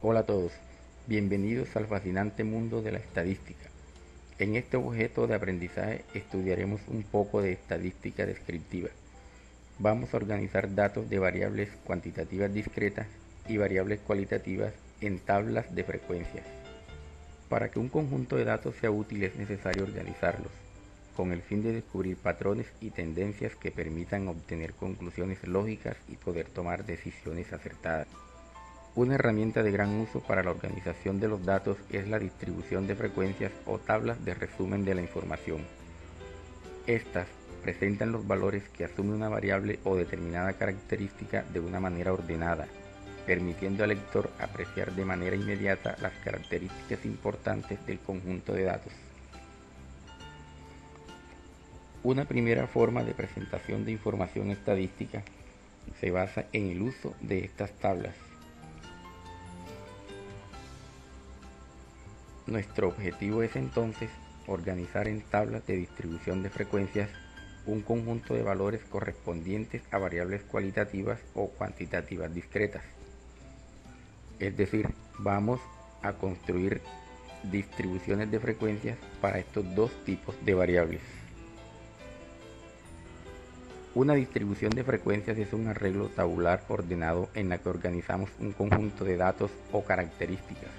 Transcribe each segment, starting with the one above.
Hola a todos, bienvenidos al fascinante mundo de la estadística. En este objeto de aprendizaje estudiaremos un poco de estadística descriptiva. Vamos a organizar datos de variables cuantitativas discretas y variables cualitativas en tablas de frecuencias. Para que un conjunto de datos sea útil es necesario organizarlos, con el fin de descubrir patrones y tendencias que permitan obtener conclusiones lógicas y poder tomar decisiones acertadas. Una herramienta de gran uso para la organización de los datos es la distribución de frecuencias o tablas de resumen de la información. Estas presentan los valores que asume una variable o determinada característica de una manera ordenada, permitiendo al lector apreciar de manera inmediata las características importantes del conjunto de datos. Una primera forma de presentación de información estadística se basa en el uso de estas tablas. Nuestro objetivo es entonces organizar en tablas de distribución de frecuencias un conjunto de valores correspondientes a variables cualitativas o cuantitativas discretas. Es decir, vamos a construir distribuciones de frecuencias para estos dos tipos de variables. Una distribución de frecuencias es un arreglo tabular ordenado en la que organizamos un conjunto de datos o características.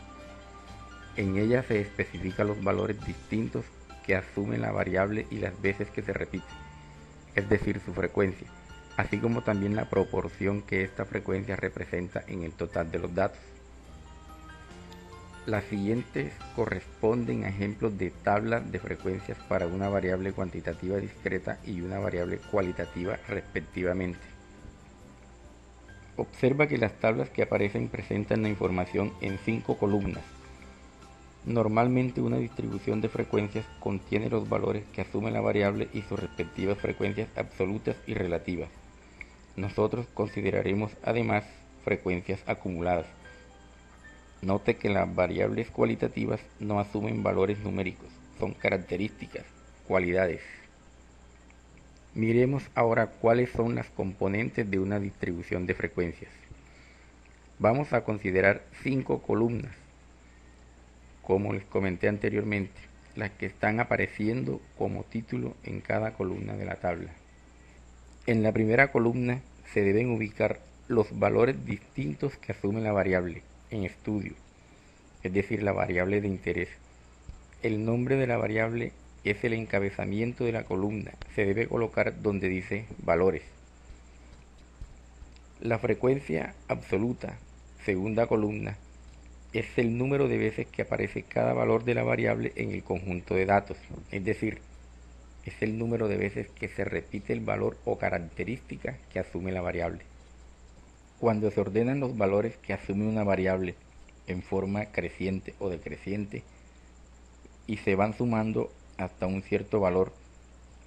En ella se especifican los valores distintos que asume la variable y las veces que se repite, es decir, su frecuencia, así como también la proporción que esta frecuencia representa en el total de los datos. Las siguientes corresponden a ejemplos de tablas de frecuencias para una variable cuantitativa discreta y una variable cualitativa respectivamente. Observa que las tablas que aparecen presentan la información en 5 columnas. Normalmente una distribución de frecuencias contiene los valores que asume la variable y sus respectivas frecuencias absolutas y relativas. Nosotros consideraremos además frecuencias acumuladas. Note que las variables cualitativas no asumen valores numéricos, son características, cualidades. Miremos ahora cuáles son las componentes de una distribución de frecuencias. Vamos a considerar 5 columnas. Como les comenté anteriormente, las que están apareciendo como título en cada columna de la tabla. En la primera columna se deben ubicar los valores distintos que asume la variable en estudio, es decir, la variable de interés. El nombre de la variable es el encabezamiento de la columna, se debe colocar donde dice valores. La frecuencia absoluta, segunda columna, es el número de veces que aparece cada valor de la variable en el conjunto de datos, es decir, es el número de veces que se repite el valor o característica que asume la variable. Cuando se ordenan los valores que asume una variable en forma creciente o decreciente y se van sumando hasta un cierto valor,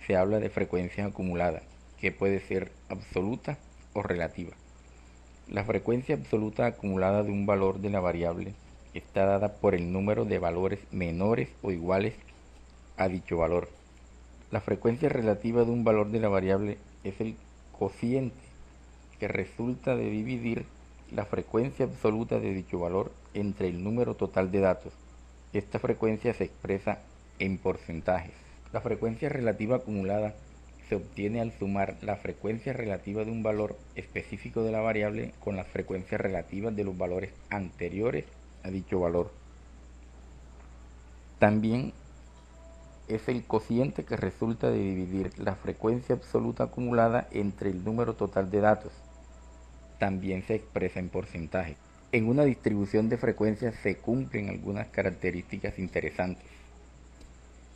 se habla de frecuencia acumulada, que puede ser absoluta o relativa. La frecuencia absoluta acumulada de un valor de la variable está dada por el número de valores menores o iguales a dicho valor. La frecuencia relativa de un valor de la variable es el cociente que resulta de dividir la frecuencia absoluta de dicho valor entre el número total de datos. Esta frecuencia se expresa en porcentajes. La frecuencia relativa acumulada se obtiene al sumar la frecuencia relativa de un valor específico de la variable con las frecuencias relativas de los valores anteriores a dicho valor. También es el cociente que resulta de dividir la frecuencia absoluta acumulada entre el número total de datos. También se expresa en porcentaje. En una distribución de frecuencias se cumplen algunas características interesantes,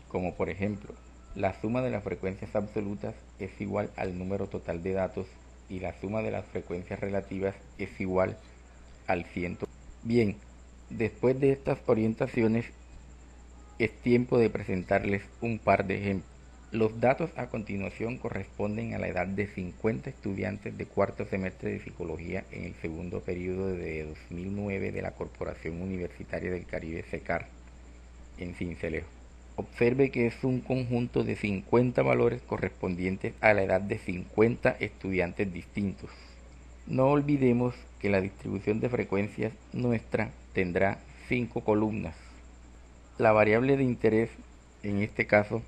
como por ejemplo, la suma de las frecuencias absolutas es igual al número total de datos y la suma de las frecuencias relativas es igual al 100. Bien, después de estas orientaciones es tiempo de presentarles un par de ejemplos. Los datos a continuación corresponden a la edad de 50 estudiantes de cuarto semestre de psicología en el segundo periodo de 2009 de la Corporación Universitaria del Caribe CECAR en Sincelejo. Observe que es un conjunto de 50 valores correspondientes a la edad de 50 estudiantes distintos. No olvidemos que la distribución de frecuencias nuestra tendrá 5 columnas. La variable de interés en este caso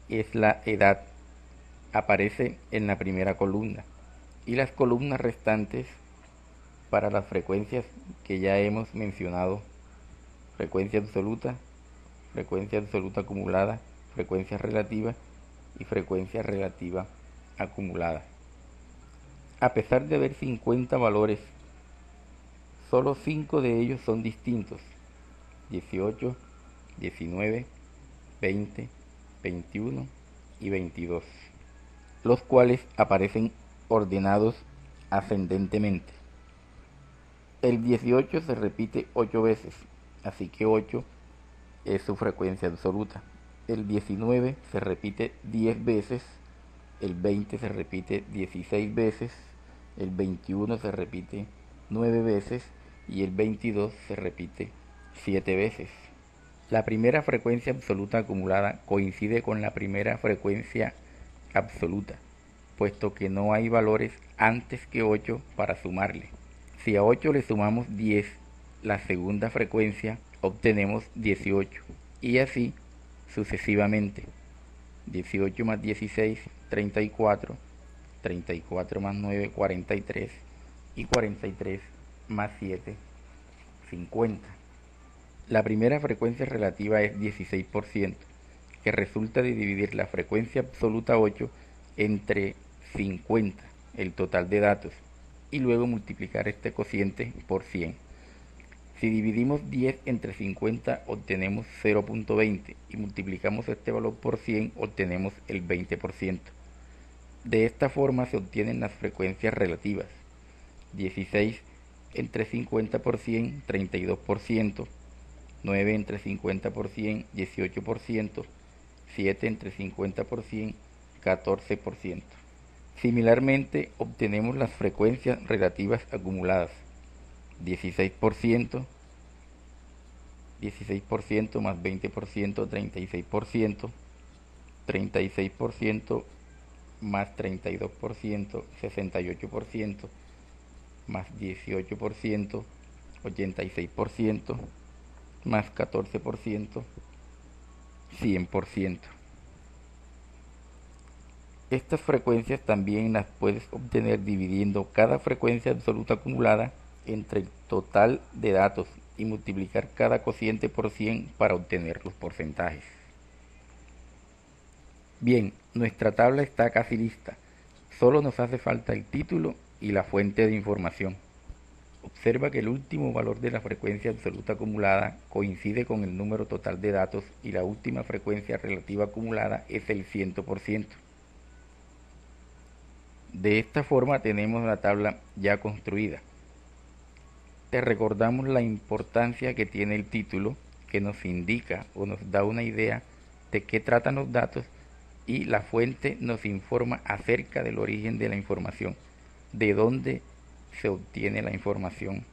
es la edad, aparece en la primera columna, y las columnas restantes para las frecuencias que ya hemos mencionado: frecuencia absoluta acumulada, frecuencia relativa y frecuencia relativa acumulada. A pesar de haber 50 valores, solo 5 de ellos son distintos: 18, 19, 20, 21 y 22, los cuales aparecen ordenados ascendentemente. El 18 se repite 8 veces, así que 8 es su frecuencia absoluta. El 19 se repite 10 veces, el 20 se repite 16 veces, el 21 se repite 9 veces y el 22 se repite 7 veces. La primera frecuencia absoluta acumulada coincide con la primera frecuencia absoluta, puesto que no hay valores antes que 8 para sumarle. Si a 8 le sumamos 10, la segunda frecuencia, obtenemos 18, y así sucesivamente. 18 más 16, 34, 34 más 9, 43, y 43 más 7, 50. La primera frecuencia relativa es 16%, que resulta de dividir la frecuencia absoluta 8 entre 50, el total de datos, y luego multiplicar este cociente por 100. Si dividimos 10 entre 50 obtenemos 0.20 y multiplicamos este valor por 100 obtenemos el 20%. De esta forma se obtienen las frecuencias relativas: 16 entre 50 por 100, 32%, 9 entre 50 por 100, 18%, 7 entre 50 por 100, 14%. Similarmente, obtenemos las frecuencias relativas acumuladas: 16%, 16% más 20%, 36%, 36% más 32%, 68%, más 18%, 86%, más 14%, 100%. Estas frecuencias también las puedes obtener dividiendo cada frecuencia absoluta acumulada entre el total de datos y multiplicar cada cociente por 100 para obtener los porcentajes. Bien, nuestra tabla está casi lista. Solo nos hace falta el título y la fuente de información. Observa que el último valor de la frecuencia absoluta acumulada coincide con el número total de datos y la última frecuencia relativa acumulada es el 100%. De esta forma tenemos la tabla ya construida. Te recordamos la importancia que tiene el título, que nos indica o nos da una idea de qué tratan los datos, y la fuente nos informa acerca del origen de la información, de dónde se obtiene la información.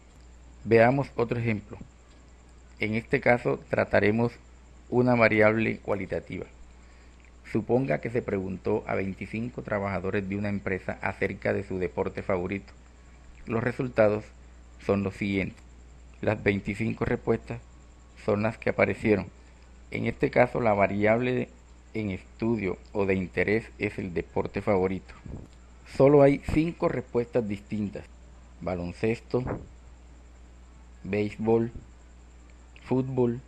Veamos otro ejemplo. En este caso trataremos una variable cualitativa. Suponga que se preguntó a 25 trabajadores de una empresa acerca de su deporte favorito. Los resultados son los siguientes. Las 25 respuestas son las que aparecieron. En este caso, la variable en estudio o de interés es el deporte favorito. Solo hay 5 respuestas distintas: baloncesto, béisbol, fútbol,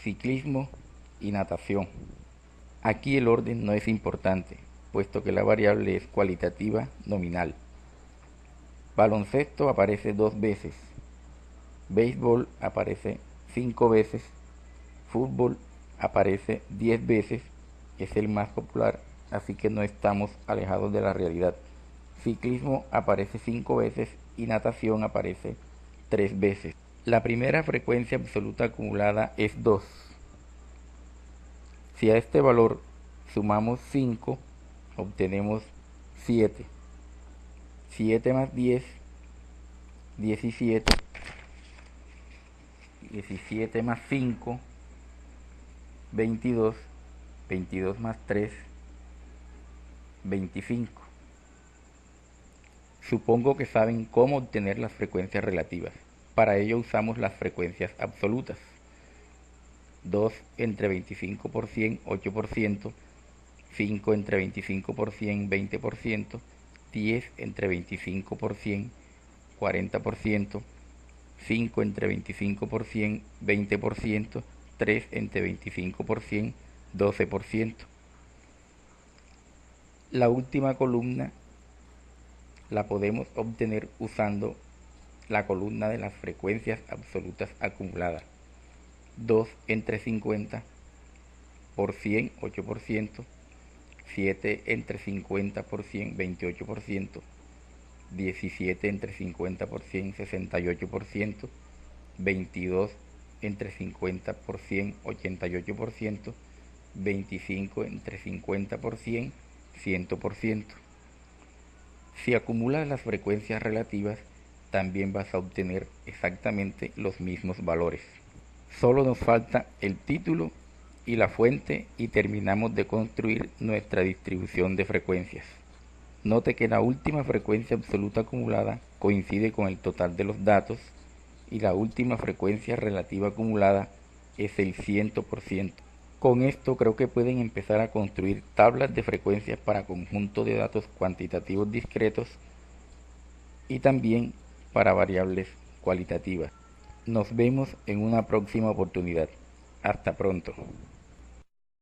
ciclismo y natación. Aquí el orden no es importante, puesto que la variable es cualitativa nominal. Baloncesto aparece 2 veces, béisbol aparece 5 veces, fútbol aparece 10 veces, es el más popular, así que no estamos alejados de la realidad. Ciclismo aparece 5 veces y natación aparece 3 veces. La primera frecuencia absoluta acumulada es 2. Si a este valor sumamos 5, obtenemos 7. 7 más 10, 17. 17 más 5, 22. 22 más 3, 25. Supongo que saben cómo obtener las frecuencias relativas. Para ello usamos las frecuencias absolutas. 2 entre 25%, 8%, 5 entre 25%, 20%, 10 entre 25%, 40%, 5 entre 25%, 20%, 3 entre 25%, 12%. La última columna la podemos obtener usando la columna de las frecuencias absolutas acumuladas. 2 entre 50 por 100, 8%, 7 entre 50 por 100, 28%, 17 entre 50 por 100, 68%, 22 entre 50 por 100, 88%, 25 entre 50 por 100, 100%. Si acumulas las frecuencias relativas, también vas a obtener exactamente los mismos valores. Solo nos falta el título y la fuente y terminamos de construir nuestra distribución de frecuencias. Note que la última frecuencia absoluta acumulada coincide con el total de los datos y la última frecuencia relativa acumulada es el 100%. Con esto creo que pueden empezar a construir tablas de frecuencias para conjuntos de datos cuantitativos discretos y también para variables cualitativas. Nos vemos en una próxima oportunidad. Hasta pronto.